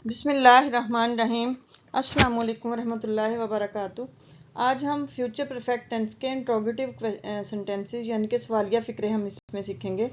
बिस्मिल्लाहिर्रहमानिर्रहीम। अस्सलाम वालेकुम रहमतुल्लाहि व बरकातुहू। आज हम फ्यूचर परफेक्ट टेंस के इंट्रोगेटिव सेंटेंसेस यानी कि सवालिया फ़िक्रे हम इसमें सीखेंगे।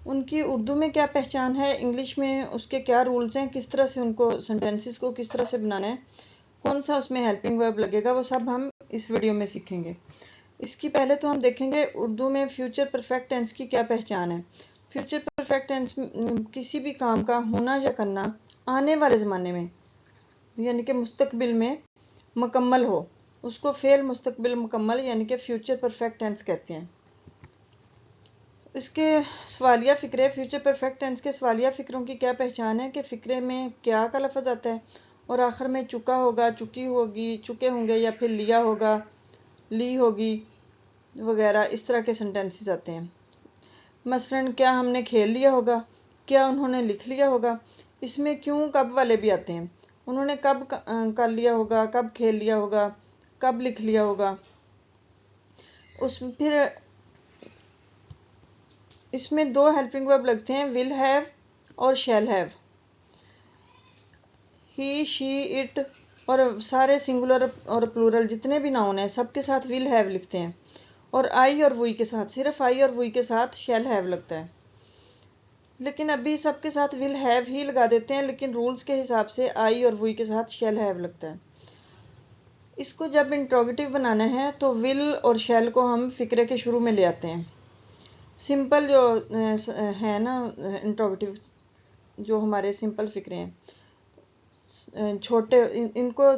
उनकी उर्दू में क्या पहचान है, इंग्लिश में उसके क्या रूल्स हैं, किस तरह से उनको सेंटेंसेस को किस तरह से बनाना है, कौन सा उसमें हेल्पिंग वर्ब लगेगा, वो सब हम इस वीडियो में सीखेंगे। इसकी पहले तो हम देखेंगे उर्दू में फ्यूचर परफेक्ट टेंस की क्या पहचान है। फ्यूचर परफेक्ट टेंस किसी भी काम का होना या करना आने वाले ज़माने में यानी कि मुस्तकबिल में मुकम्मल हो, उसको फेल मुस्तकबिल मुकम्मल यानी कि फ्यूचर परफेक्ट टेंस कहते हैं। इसके सवालिया फ़िक्रे, फ्यूचर परफेक्ट टेंस के सवालिया फ़िक्रों की क्या पहचान है कि फ़िक्रे में क्या का लफ्ज़ आता है और आखिर में चुका होगा, चुकी होगी, चुके होंगे या फिर लिया होगा, ली होगी वगैरह, इस तरह के सेंटेंसेस आते हैं। मसलन क्या हमने खेल लिया होगा, क्या उन्होंने लिख लिया होगा। इसमें क्यों कब वाले भी आते हैं। उन्होंने कब कर लिया होगा, कब खेल लिया होगा, कब लिख लिया होगा। फिर इसमें दो हेल्पिंग वर्ब लगते हैं, विल हैव और shall have. He, she, it और सारे सिंगुलर और प्लूरल जितने भी नाउन हैं सबके साथ विल हैव लिखते हैं। और आई और वुई के साथ, सिर्फ आई और वुई के साथ शैल हैव लगता है। लेकिन अभी सबके साथ विल हैव ही लगा देते हैं, लेकिन रूल्स के हिसाब से आई और वुई के साथ शैल हैव लगता है। इसको जब इंट्रोगेटिव बनाना है तो विल और शैल को हम फ़िक्रे के शुरू में ले आते हैं। सिंपल जो है ना इंट्रोगेटिव, जो हमारे सिंपल फ़िक्रे हैं छोटे, इनको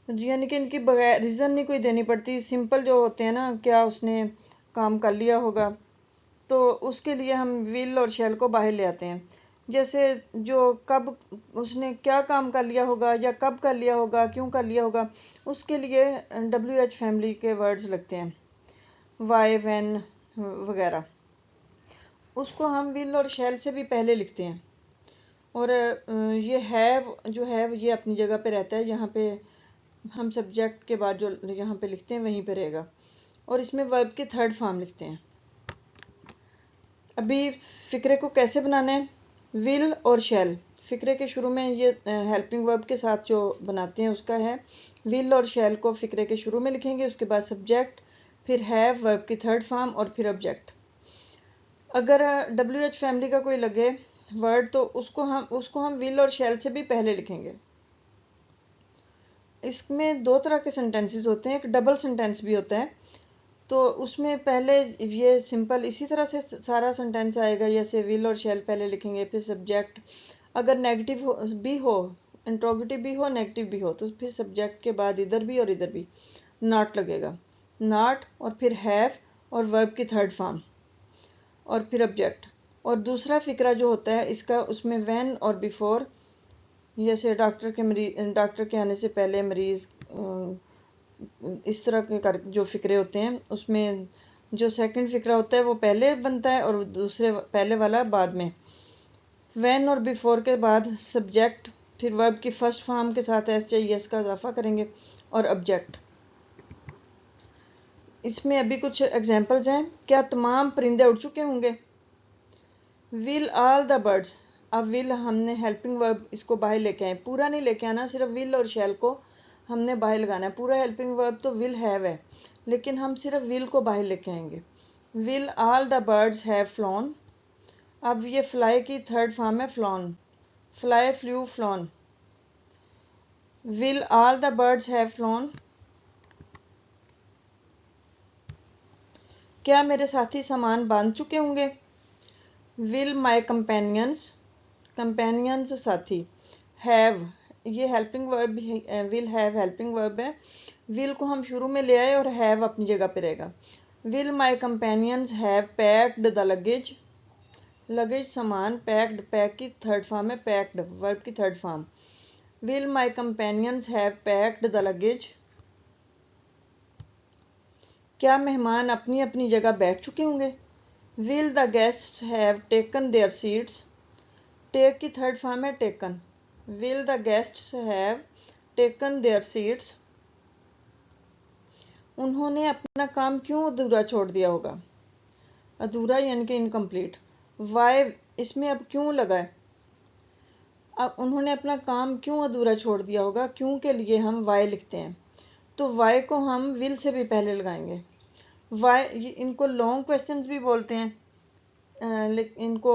यानी कि इनकी बगैर रीज़न नहीं कोई देनी पड़ती। सिंपल जो होते हैं ना, क्या उसने काम कर लिया होगा, तो उसके लिए हम विल और शैल को बाहर ले आते हैं। जैसे जो कब उसने क्या काम कर लिया होगा या कब कर लिया होगा, क्यों कर लिया होगा, उसके लिए WH फैमिली के वर्ड्स लगते हैं, वाई, वैन वगैरह। उसको हम विल और शैल से भी पहले लिखते हैं। और ये हैव जो है ये अपनी जगह पे रहता है, यहाँ पे हम सब्जेक्ट के बाद जो यहाँ पे लिखते हैं वहीं पे रहेगा। और इसमें वर्ब के थर्ड फॉर्म लिखते हैं। अभी फ़िक्रे को कैसे बनाना है, विल और शैल फ़िक्रे के शुरू में ये हेल्पिंग वर्ब के साथ जो बनाते हैं उसका है। विल और शैल को फ़िक्रे के शुरू में लिखेंगे, उसके बाद सब्जेक्ट, फिर हैव वर्ब की थर्ड फॉर्म और फिर ऑब्जेक्ट। अगर WH फैमिली का कोई लगे वर्ड तो उसको हम विल और शैल से भी पहले लिखेंगे। इसमें दो तरह के सेंटेंसेस होते हैं, एक डबल सेंटेंस भी होता है। तो उसमें पहले ये सिंपल इसी तरह से सारा सेंटेंस आएगा, जैसे विल और शैल पहले लिखेंगे, फिर सब्जेक्ट। अगर नेगेटिव भी हो, इंट्रोगेटिव भी हो, नेगेटिव भी हो, तो फिर सब्जेक्ट के बाद इधर भी और इधर भी नॉट लगेगा, नॉट, और फिर हैव और वर्ब की थर्ड फॉर्म और फिर ऑब्जेक्ट। और दूसरा फ़िक्रा जो होता है इसका, उसमें व्हेन और बिफोर, जैसे डॉक्टर के आने से पहले मरीज़, इस तरह के जो फ़िक्रे होते हैं उसमें जो सेकंड फ़िक्रा होता है वो पहले बनता है और दूसरे पहले वाला बाद में। व्हेन और बिफोर के बाद सब्जेक्ट, फिर वर्ब की फर्स्ट फॉर्म के साथ SHES का इजाफा करेंगे और ऑब्जेक्ट। इसमें अभी कुछ एग्जांपल्स हैं। क्या तमाम परिंदे उड़ चुके होंगे, विल ऑल द बर्ड्स। अब विल हमने हेल्पिंग वर्ब इसको बाहर लेके आए, पूरा नहीं लेके आना, सिर्फ विल और शैल को हमने बाहर लगाना है। पूरा हेल्पिंग वर्ब तो विल हैव है, लेकिन हम सिर्फ विल को बाहर लेके आएंगे। Will all the birds have flown. अब ये फ्लाई की थर्ड फॉर्म है flown, fly, flu, flown. Will all the birds have flown. क्या मेरे साथी सामान बांध चुके होंगे, विल माई कंपेनियंस, कंपेनियंस साथी। हैव ये helping verb, will have helping verb है। विल को हम शुरू में ले आए और हैव अपनी जगह पे रहेगा। Will my companions have packed the luggage, luggage सामान, पैक्ड, पैक की थर्ड फॉर्म है, पैक्ड वर्ब की third form. Will my companions have packed the luggage. क्या मेहमान अपनी अपनी जगह बैठ चुके होंगे, will the guests have taken their seats. Take की थर्ड फॉर्म है taken. Will the guests have taken their seats. उन्होंने अपना काम क्यों अधूरा छोड़ दिया होगा, अधूरा यानी कि इनकम्प्लीट। वाई इसमें अब क्यों लगा है, अब उन्होंने अपना काम क्यों अधूरा छोड़ दिया होगा, क्यों के लिए हम वाई लिखते हैं, तो वाई को हम विल से भी पहले लगाएंगे। वाई, इनको लॉन्ग क्वेश्चंस भी बोलते हैं, इनको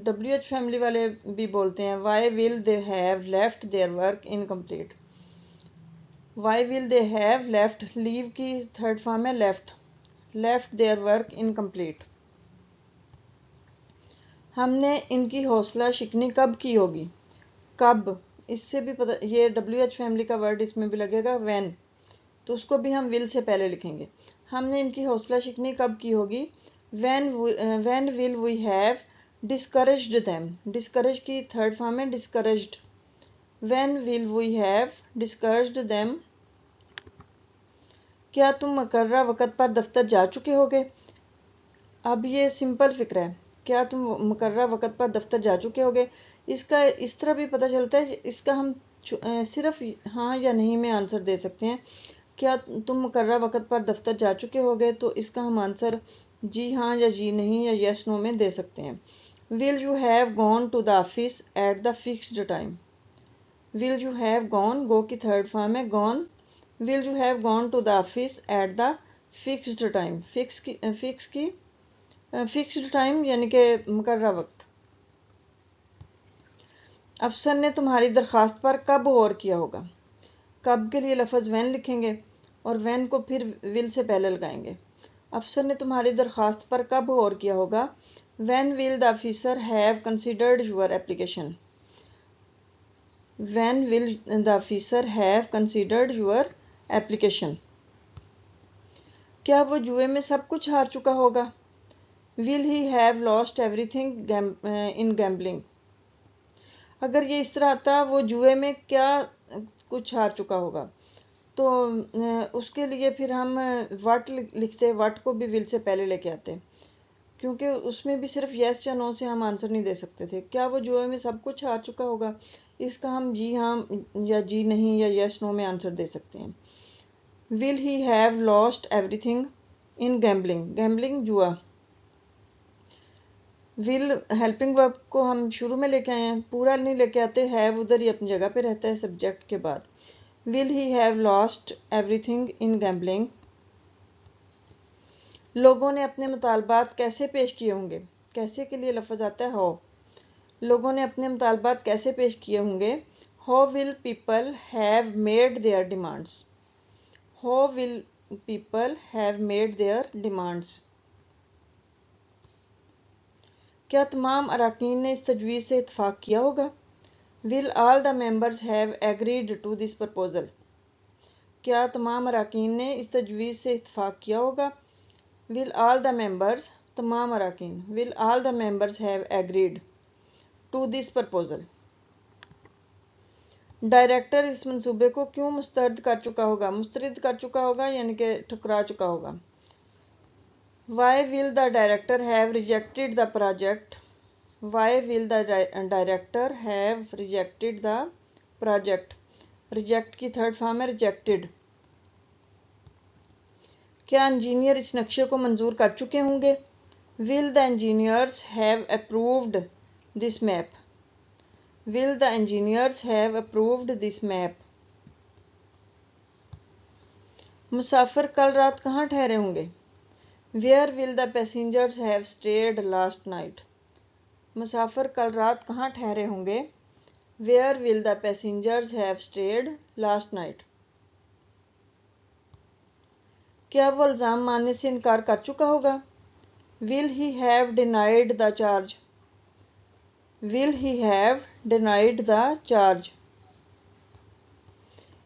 WH फैमिली वाले भी बोलते हैं। Why will they have left their work incomplete. Why will they have left, leave की थर्ड फॉर्म है left, left their work incomplete. हमने इनकी हौसला शिकनी कब की होगी, कब, इससे भी पता, ये WH फैमिली का वर्ड इसमें भी लगेगा व्हेन, तो उसको भी हम विल से पहले लिखेंगे। हमने इनकी हौसला शिकनी कब की होगी, when will we have discouraged them, discourage की थर्ड फॉर्म है discouraged. When will we have discouraged them. क्या तुम मुकर्रर वक़्त पर दफ्तर जा चुके होगे। अब ये सिंपल फिक्र है, क्या तुम मुकर्रर वक़्त पर दफ्तर जा चुके होगे। इसका इस तरह भी पता चलता है, इसका हम सिर्फ हाँ या नहीं में आंसर दे सकते हैं। क्या तुम मुकर्रर वक़्त पर दफ्तर जा चुके होगे, तो इसका हम आंसर जी हाँ या जी नहीं या यस नो में दे सकते हैं। Will you have gone to the office at the fixed time. Will you have gone, go की थर्ड फॉर्म है gone. Will you have gone to the office at the fixed time, fixed time यानी कि मुकर्रर वक्त। अफसर ने तुम्हारी दरख्वास्त पर कब गौर किया होगा। कब के लिए लफ्ज़ व्हेन लिखेंगे और व्हेन को फिर विल से पहले लगाएंगे। अफसर ने तुम्हारी दरख्वास्त पर कब गौर किया होगा। When will the officer have considered your application. When will the officer have considered your application. क्या वो जुए में सब कुछ हार चुका होगा। Will he have lost everything in gambling. अगर ये इस तरह आता, वो जुए में क्या कुछ हार चुका होगा, तो उसके लिए फिर हम वट लिखते, वट को भी विल से पहले लेके आते, क्योंकि उसमें भी सिर्फ यस या नो से हम आंसर नहीं दे सकते थे। क्या वो जुए में सब कुछ हार चुका होगा, इसका हम जी हाँ या जी नहीं या यस नो में आंसर दे सकते हैं। Will he have lost everything in gambling, gambling जुआ। विल हेल्पिंग वर्ब को हम शुरू में लेके आए हैं, पूरा नहीं लेके आते, हैव उधर ही अपनी जगह पे रहता है सब्जेक्ट के बाद। Will he have lost everything in gambling. लोगों ने अपने मुतालबात कैसे पेश किए होंगे, कैसे के लिए लफ्ज़ आता है हाउ। लोगों ने अपने मुतालबात कैसे पेश किए होंगे। How will people have made their demands. How will people have made their demands. क्या तमाम अरकान ने इस तजवीज़ से इत्तफाक किया होगा। Will all the members have agreed to this proposal. क्या तमाम अरकान ने इस तजवीज़ से इत्तफाक किया होगा। विल ऑल द मेंबर्स, तमाम अरकान, will all the members have agreed to this proposal. Director इस मंसूबे को क्यों मुस्तरद कर चुका होगा, मुस्तरद कर चुका होगा यानी कि ठुकरा चुका होगा। Why will the director have rejected the project? Why will the director have rejected the project? Reject की थर्ड फॉर्म है rejected। क्या इंजीनियर इस नक्शे को मंजूर कर चुके होंगे। Will the engineers have approved this map? Will the engineers have approved this map? मुसाफिर कल रात कहाँ ठहरे होंगे। Where will the passengers have stayed last night? मुसाफिर कल रात कहाँ ठहरे होंगे। Where will the passengers have stayed last night? क्या वो इल्ज़ाम मानने से इनकार कर चुका होगा। Will he have denied the charge? Will he have denied the charge?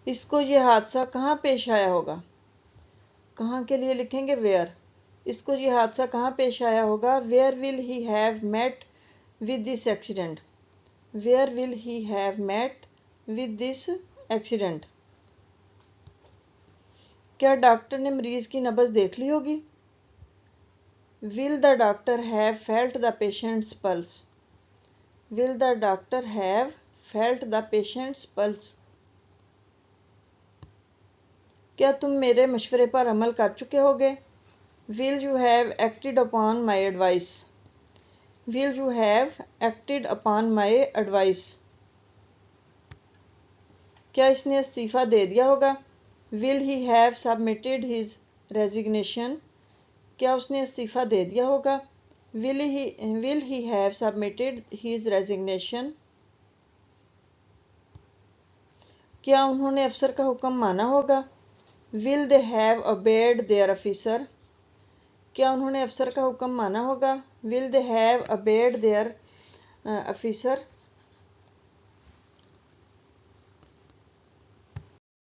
इसको ये हादसा कहाँ पेश आया होगा। कहाँ के लिए लिखेंगे where। इसको ये हादसा कहाँ पेश आया होगा। Where will he have met with this accident? Where will he have met with this accident? क्या डॉक्टर ने मरीज की नब्ज़ देख ली होगी। Will the doctor have felt the patient's pulse? Will the doctor have felt the patient's pulse? क्या तुम मेरे मशवरे पर अमल कर चुके होगे। Will you have acted upon my advice? Will you have acted upon my advice? क्या इसने इस्तीफ़ा दे दिया होगा? Will he have submitted his resignation? क्या उसने इस्तीफ़ा दे दिया होगा? Will he have submitted his resignation? क्या उन्होंने अफसर का हुक्म माना होगा? Will they have obeyed their officer? क्या उन्होंने अफसर का हुक्म माना होगा? Will they have obeyed their officer?